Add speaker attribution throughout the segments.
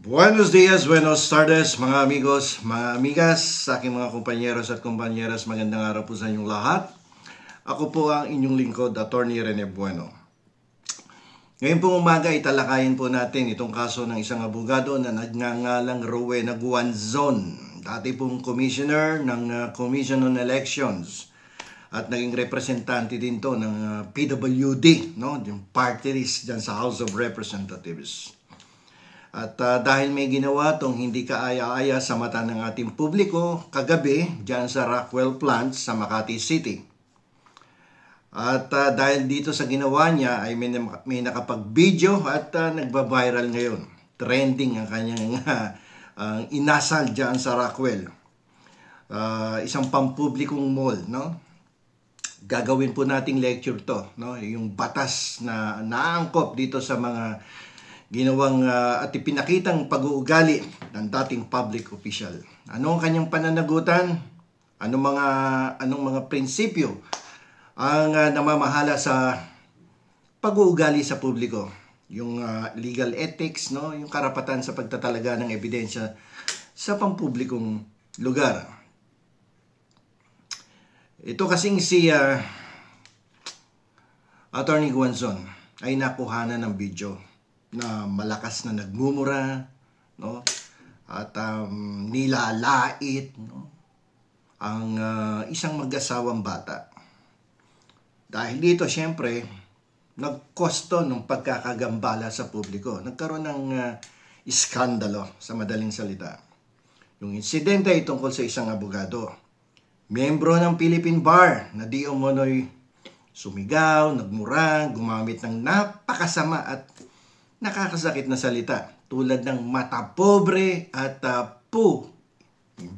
Speaker 1: Buenos dias, buenos tardes mga amigos, mga amigas, sa aking mga kumpanyeros at kumpanyeras, magandang araw po sa inyong lahat. Ako po ang inyong lingkod, Attorney Rene Bueno. Ngayon pong umaga, italakayin po natin itong kaso ng isang abogado na nagngangalang Rowena Guanzon, dati pong commissioner ng Commission on Elections at naging representante din to ng PWD, no? Yung party list dyan sa House of Representatives. At dahil may ginawa tong hindi kaaya-aya sa mata ng ating publiko kagabi dyan sa Rockwell Plant sa Makati City. At dahil dito sa ginawa niya ay may nakapag-video at nagba-viral ngayon. Trending ang kanyang inasal dyan sa Rockwell. Isang pampublikong mall, no? Gagawin po nating lecture to, no? Yung batas na naangkop dito sa mga ginawang at ipinakitang pag-uugali ng dating public official. Ano ang kanyang pananagutan? Anong mga prinsipyo ang namamahala sa pag-uugali sa publiko? Yung legal ethics, no? Yung karapatan sa pagtatalaga ng ebidensya sa pampublikong lugar. Ito kasing si Attorney Guanzon ay nakuhanan ng video na malakas na nagmumura, no? At nilalait, no? Ang isang mag-asawang bata. Dahil dito, syempre, nagkosto ng pagkakagambala sa publiko. Nagkaroon ng iskandalo, sa madaling salita. Yung insidente ay tungkol sa isang abogado, miyembro ng Philippine Bar, na di umano'y sumigaw, nagmura, gumamit ng napakasama at nakakasakit na salita tulad ng mata pobre at yung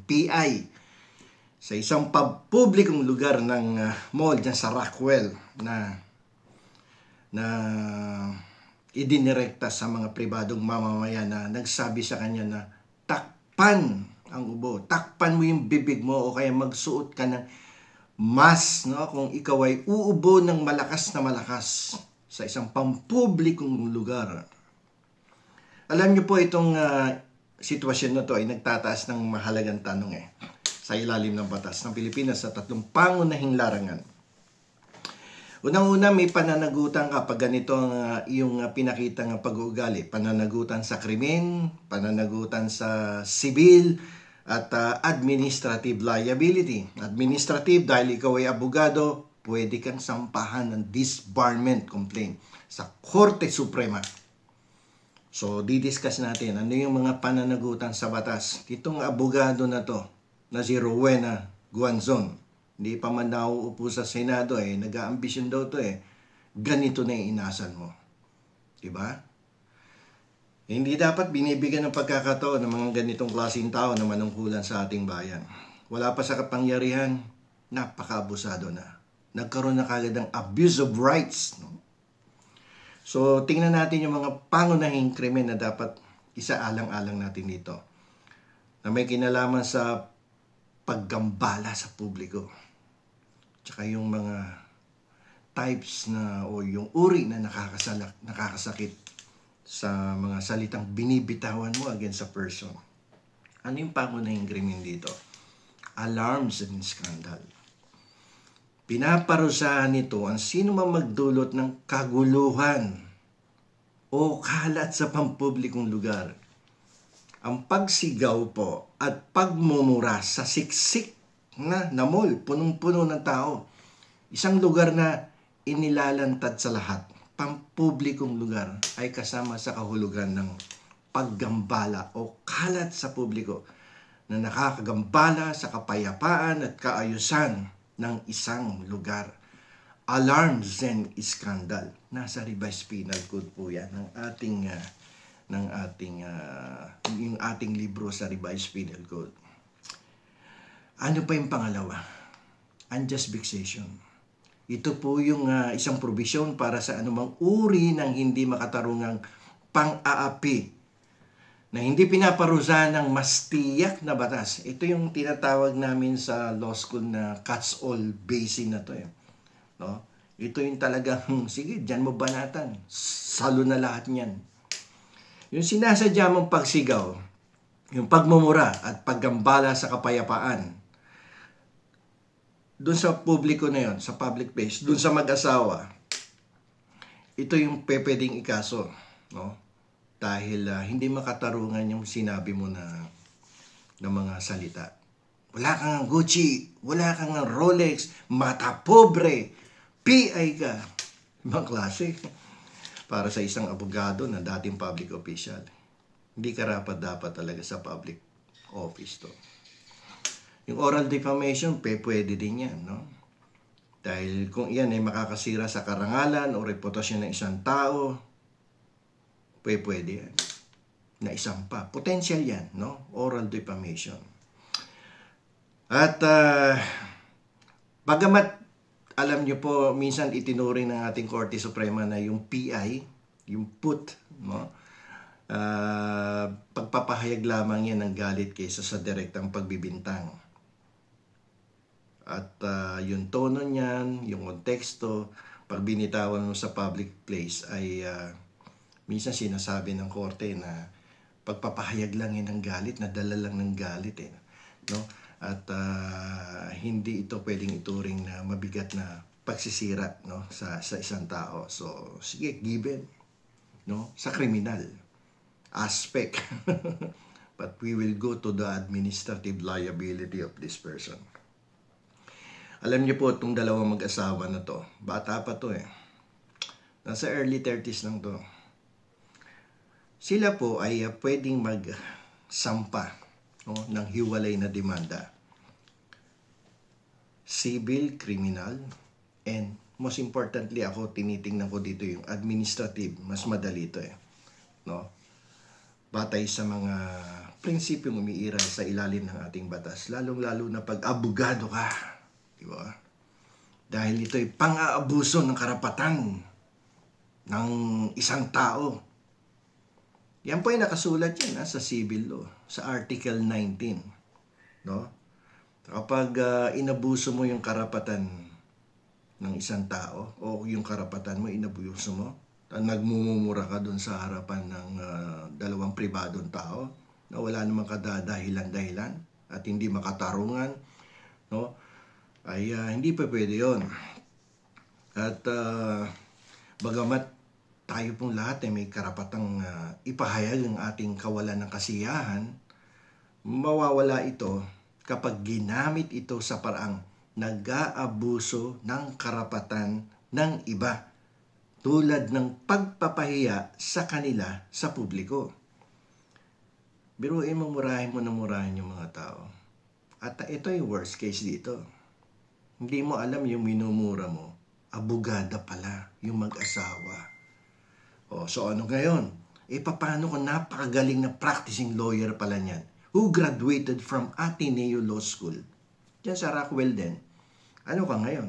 Speaker 1: PI sa isang publikong lugar ng mall dyan sa Rockwell na idinirekta sa mga pribadong mamamayan na nagsabi sa kanya na takpan ang ubo, takpan mo yung bibig mo o kaya magsuot ka ng mask, no? Kung ikaw ay uubo ng malakas na malakas sa isang pampublikong lugar. Alam niyo po itong sitwasyon na to ay nagtataas ng mahalagang tanong sa ilalim ng batas ng Pilipinas sa tatlong pangunahing larangan. Unang-una, may pananagutan kapag ganito ang iyong pinakitang pag-uugali. Pananagutan sa krimen, pananagutan sa civil, at administrative liability. Administrative, dahil ikaw ay abogado, pwede kang sampahan ng disbarment complaint sa Korte Suprema. So, didiscuss natin ano yung mga pananagutan sa batas. Itong abogado na to, na si Rowena Guanzon, hindi pa man nauupo sa Senado nag-aambisyon daw to ganito na yung inasal mo. Diba? Hindi dapat binibigyan ng pagkakataon ng mga ganitong klaseng tao na manungkulan sa ating bayan. Wala pa sa kapangyarihan, napaka-abusado na. Nagkaroon na kagad ng abuse of rights, no? So, tingnan natin yung mga pangunahing krimen na dapat isaalang-alang natin dito. Na may kinalaman sa paggambala sa publiko. Tsaka yung mga types na o yung uri na nakakasakit sa mga salitang binibitawan mo against a person. Ano yung pangunahing krimen dito? Alarms and scandal. Pinaparusahan nito ang sino man magdulot ng kaguluhan o kalat sa pampublikong lugar. Ang pagsigaw po at pagmumura sa siksik na mall, punong-puno ng tao. Isang lugar na inilalantad sa lahat, pampublikong lugar, ay kasama sa kahulugan ng paggambala o kalat sa publiko na nakakagambala sa kapayapaan at kaayusan ng isang lugar. Alarms and scandal. Nasa Revised Penal Code po yan ng ating libro sa Revised Penal Code. Ano pa yung pangalawa? Unjust vexation. Ito po yung isang probisyon para sa anumang uri ng hindi makatarungang pang-aapi na hindi pinaparusahan ng mas tiyak na batas. Ito yung tinatawag namin sa law school na catch-all basin na to. No? Ito yung talagang, sige, dyan mo banatan. Salo na lahat niyan. Yung sinasadya mong pagsigaw, yung pagmumura at paggambala sa kapayapaan, doon sa publiko na yon, sa public place, doon sa mag-asawa, ito yung pwedeng ikaso, no? Dahil hindi makatarungan yung sinabi mo na mga salita. Wala kang Gucci, wala kang Rolex, mata pobre, PI ka. Ibang klase. Para sa isang abogado na dating public official. Hindi karapat-dapat talaga sa public office to. Yung oral defamation, pwede din yan, no? Dahil kung iyan ay makakasira sa karangalan o reputasyon ng isang tao, pwede yan. Na isang pa. Potential yan, no? Oral defamation. At, bagamat, alam nyo po, minsan itinuring ng ating Korte Suprema na yung PI, yung put, no? Pagpapahayag lamang yan ng galit kaysa sa direktang pagbibintang. At yung tono niyan, yung konteksto, pag binitawan mo sa public place ay minsan sinasabi ng korte na pagpapahayag lang yan ng galit, nadala lang ng galit eh, no? At hindi ito pwedeng ituring na mabigat na pagsisira, no, sa isang tao. So sige, given, no, sa criminal aspect. But we will go to the administrative liability of this person. Alam niyo po, itong dalawang mag-asawa na to, bata pa to eh. Nasa early 30s lang to. Sila po ay pwedeng magsampa, no, ng hiwalay na demanda. Civil, criminal, and most importantly ako, tinitingnan ko dito yung administrative. Mas madali to eh. No? Batay sa mga prinsipyong umiiral sa ilalim ng ating batas. Lalong-lalo na pag abogado ka. Diba? Dahil ito ay pang-aabuso ng karapatan ng isang tao. Yan po ay nakasulat yan sa civil law, sa Article 19. No? Kapag inabuso mo yung karapatan ng isang tao o yung karapatan mo, inabuso mo, nagmumura ka dun sa harapan ng dalawang pribadong tao na wala namang kadadahilan-dahilan at hindi makatarungan, no? Ay hindi pa pwede yun. At bagamat tayo pong lahat ay may karapatang ipahayag ang ating kawalan ng kasiyahan, mawawala ito kapag ginamit ito sa paraang nag-aabuso ng karapatan ng iba, tulad ng pagpapahiya sa kanila sa publiko. Biruin mo, murahin mo na murahin yung mga tao. At ito yung worst case dito. Hindi mo alam yung minumura mo, abogada pala yung mag-asawa. O, so ano ngayon? Paano kung napakagaling na practicing lawyer pala niyan? Who graduated from Ateneo Law School? Diyan sa Rockwell din. Ano ka ngayon?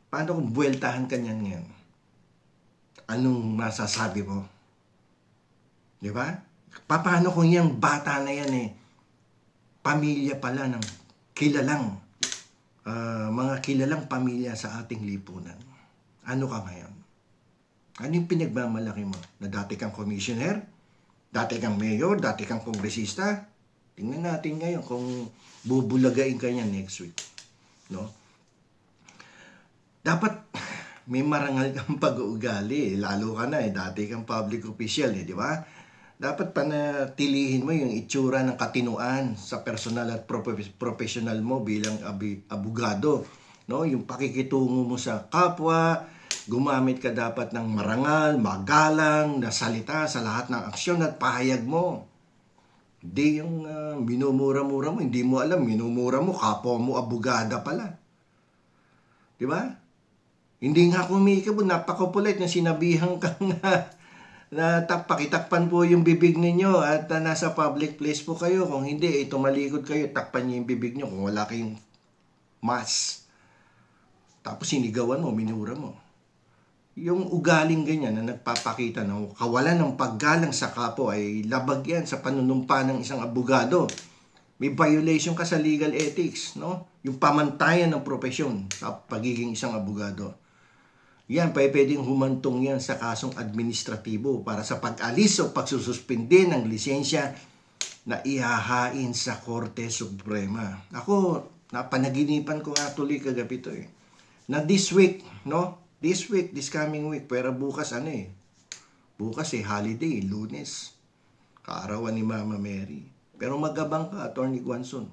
Speaker 1: Paano kung buweltahan ka niyan ngayon? Anong masasabi mo? Di ba? Paano kung yung bata na yan pamilya pala ng kilalang mga kilalang pamilya sa ating lipunan. Ano ka ngayon? Ano yung pinagmamalaki mo? Na dati kang commissioner? Dati kang mayor? Dati kang kongresista? Tingnan natin ngayon kung bubulagain ka niya next week. No? Dapat may marangal kang pag-uugali. Lalo ka na dati kang public official di ba? Dapat panatilihin mo yung itsura ng katinuan sa personal at professional mo bilang abogado. No? Yung pakikitungo mo sa kapwa, gumamit ka dapat ng marangal, magalang na salita sa lahat ng aksyon at pahayag mo. Hindi yung minumura-mura mo, hindi mo alam, minumura mo, kapwa mo abogada pala. Di ba? Hindi nga kumikab, napaka-polite na sinabihan kang na pakitakpan po yung bibig ninyo at nasa public place po kayo. Kung hindi, tumalikod kayo, takpan niyo yung bibig niyo kung wala kayong mask. Tapos sinigawan mo, minura mo. Yung ugaling ganyan na nagpapakita ng kawalan ng paggalang sa kapwa ay labag yan sa panunumpa ng isang abogado. May violation ka sa legal ethics, no? Yung pamantayan ng profesyon sa pagiging isang abogado. Yan, pwedeng humantong yan sa kasong administratibo para sa pag-alis o pagsususpinde ng lisensya na ihahain sa Korte Suprema. Ako, napanaginipan ko nga tuloy kagabi to eh. Na this week, no? This coming week, pero bukas Bukas holiday, Lunes. Kaarawan ni Mama Mary. Pero magabang ka, Attorney Guanzon.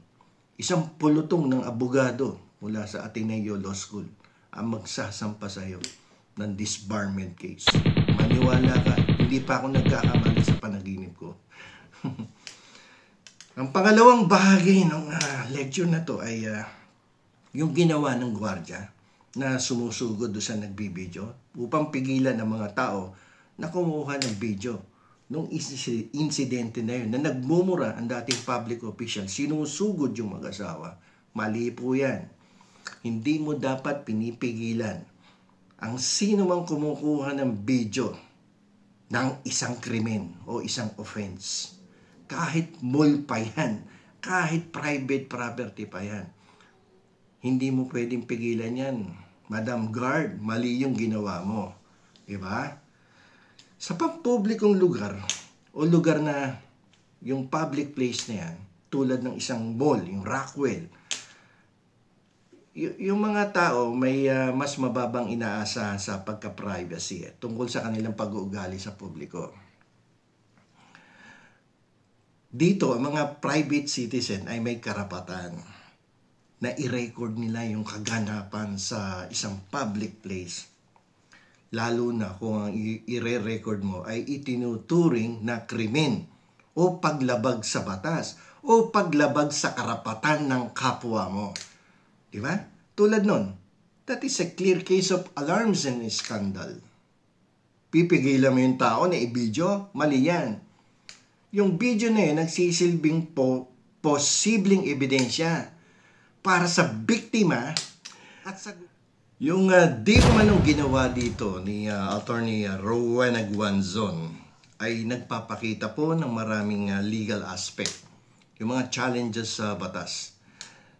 Speaker 1: Isang pulutong ng abogado mula sa Ateneo Law School ang magsasampa sa'yo ng disbarment case. Maniwala ka, hindi pa ako nagkakamali sa panaginip ko. Ang pangalawang bahagi ng lecture na to ay yung ginawa ng gwardiya na sumusugod doon sa nagbibideo upang pigilan ng mga tao na kumuha ng video nung insidente na yun na nagmumura ang dating public official, sinusugod yung mag-asawa. Mali po yan. Hindi mo dapat pinipigilan ang sino mang kumukuha ng video ng isang krimen o isang offense. Kahit mall pa yan, kahit private property pa yan. Hindi mo pwedeng pigilan yan. Madam Guard, mali yung ginawa mo. Diba? Sa pampublikong lugar o lugar na yung public place na yan, tulad ng isang mall, yung Rockwell, yung mga tao may mas mababang inaasahan sa pagka-privacy tungkol sa kanilang pag-uugali sa publiko. Dito, ang mga private citizen ay may karapatan na i-record nila yung kaganapan sa isang public place. Lalo na kung ang i-record mo ay itinuturing na krimen o paglabag sa batas o paglabag sa karapatan ng kapwa mo. Diba? Tulad nun, that is a clear case of alarms and scandal. Pipigilan mo yung tao na i-video, mali yan. Yung video na yun, nagsisilbing posibleng ebidensya para sa biktima at sa... Yung di manong ginawa dito ni Attorney Rowena Guanzon ay nagpapakita po ng maraming legal aspect. Yung mga challenges sa batas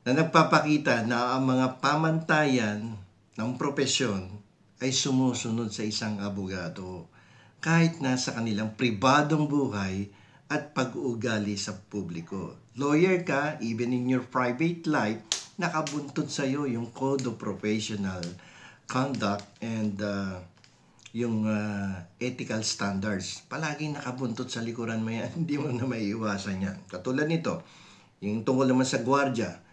Speaker 1: na nagpapakita na ang mga pamantayan ng propesyon ay sumusunod sa isang abogado kahit nasa kanilang pribadong buhay at pag-uugali sa publiko. Lawyer ka, even in your private life, nakabuntod sa iyo yung Code of Professional Conduct and yung ethical standards. Palaging nakabuntod sa likuran mo yan, hindi mo na maiiwasan yan. Katulad nito, yung tungkol naman sa gwardiya.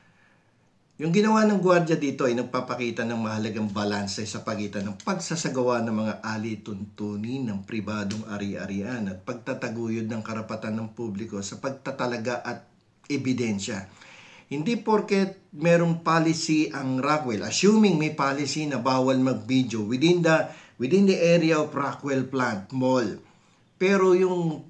Speaker 1: Yung ginawa ng gwardiya dito ay nagpapakita ng mahalagang balanse sa pagitan ng pagsasagawa ng mga alituntunin ng pribadong ari-arian at pagtataguyod ng karapatan ng publiko sa pagtatalaga at ebidensya. Hindi porket merong policy ang Rockwell, assuming may policy na bawal mag-video within the area of Rockwell Plant Mall. Pero yung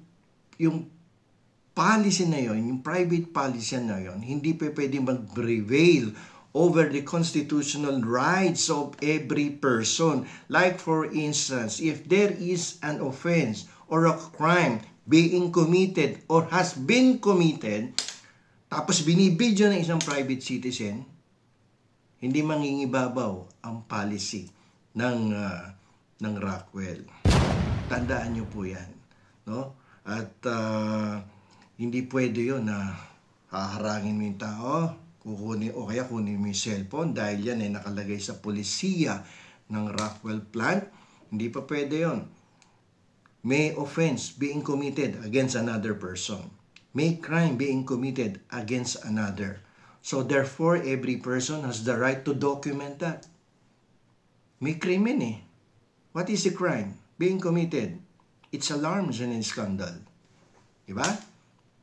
Speaker 1: policy na yon, yung private policy na yon, hindi pa pwede mag-prevail over the constitutional rights of every person. Like for instance, if there is an offense or a crime being committed or has been committed, tapos binibidyo ng isang private citizen, hindi mangingibabaw ang policy ng Rockwell. Tandaan nyo po yan, no? At hindi pwede yun na haharangin mo yung tao, kukunin o kaya kunin mo yung cellphone dahil yan ay nakalagay sa polisiya ng Rockwell Plant. Hindi pa pwede yun. May offense being committed against another person. May crime being committed against another. So therefore, every person has the right to document that. May krimen eh. What is the crime being committed? It's alarms and scandal. Diba?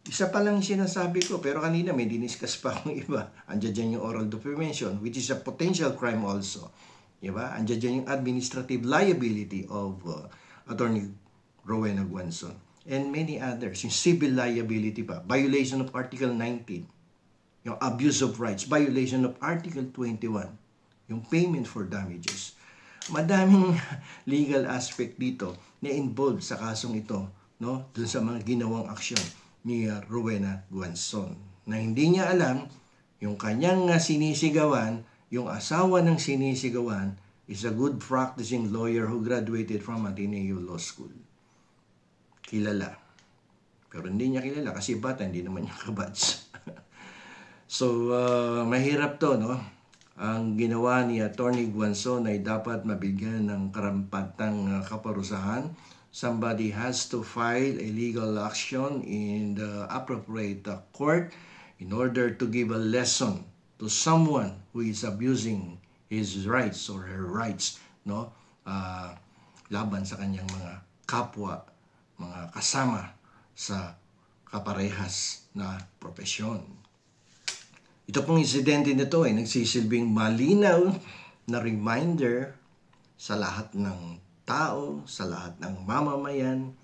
Speaker 1: Isa pa lang sinasabi ko, pero kanina may diniscuss pa akong iba. Andiyan dyan yung oral defamation, which is a potential crime also. Diba? Andiyan dyan yung administrative liability of Attorney Rowena Guanzon. And many others. Yung civil liability pa. Violation of Article 19. Yung abuse of rights. Violation of Article 21. Yung payment for damages. Madaming legal aspect dito na involved sa kasong ito, no? Dun sa mga ginawang aksyon ni Rowena Guanzon. Na hindi niya alam yung kanyang sinisigawan, yung asawa ng sinisigawan, is a good practicing lawyer who graduated from Ateneo Law School. Kilala. Pero hindi niya kilala kasi bata, hindi naman niya kabatch. So, mahirap to, no? Ang ginawa ni Attorney Guanzon ay dapat mabigyan ng karampatang kaparusahan. Somebody has to file a legal action in the appropriate court in order to give a lesson to someone who is abusing his rights or her rights, no? Laban sa kanyang mga kapwa, mga kasama sa kaparehas na propesyon. Ito pong insidente nito ay nagsisilbing malinaw na reminder sa lahat ng tao, sa lahat ng mamamayan,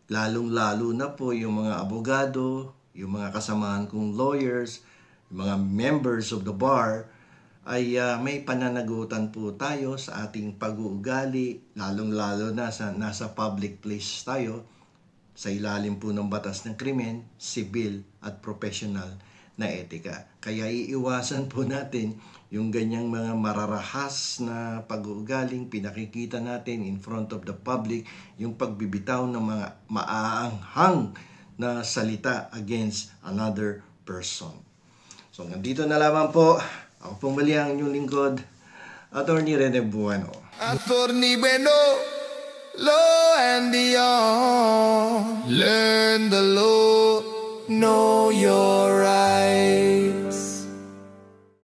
Speaker 1: lalong-lalo na po yung mga abogado, yung mga kasamahan kong lawyers, yung mga members of the bar, ay may pananagutan po tayo sa ating pag-uugali, lalong-lalo na nasa public place tayo, sa ilalim po ng batas ng krimen, sibil at professional na etika. Kaya iiwasan po natin yung ganyang mga mararahas na pag-uugaling pinakikita natin in front of the public, yung pagbibitaw ng mga maaanghang na salita against another person. So, nandito na lamang po. Ako pong muli ang inyong lingkod, Attorney Rene Bueno.
Speaker 2: Attorney Bueno, law and beyond. Learn the law.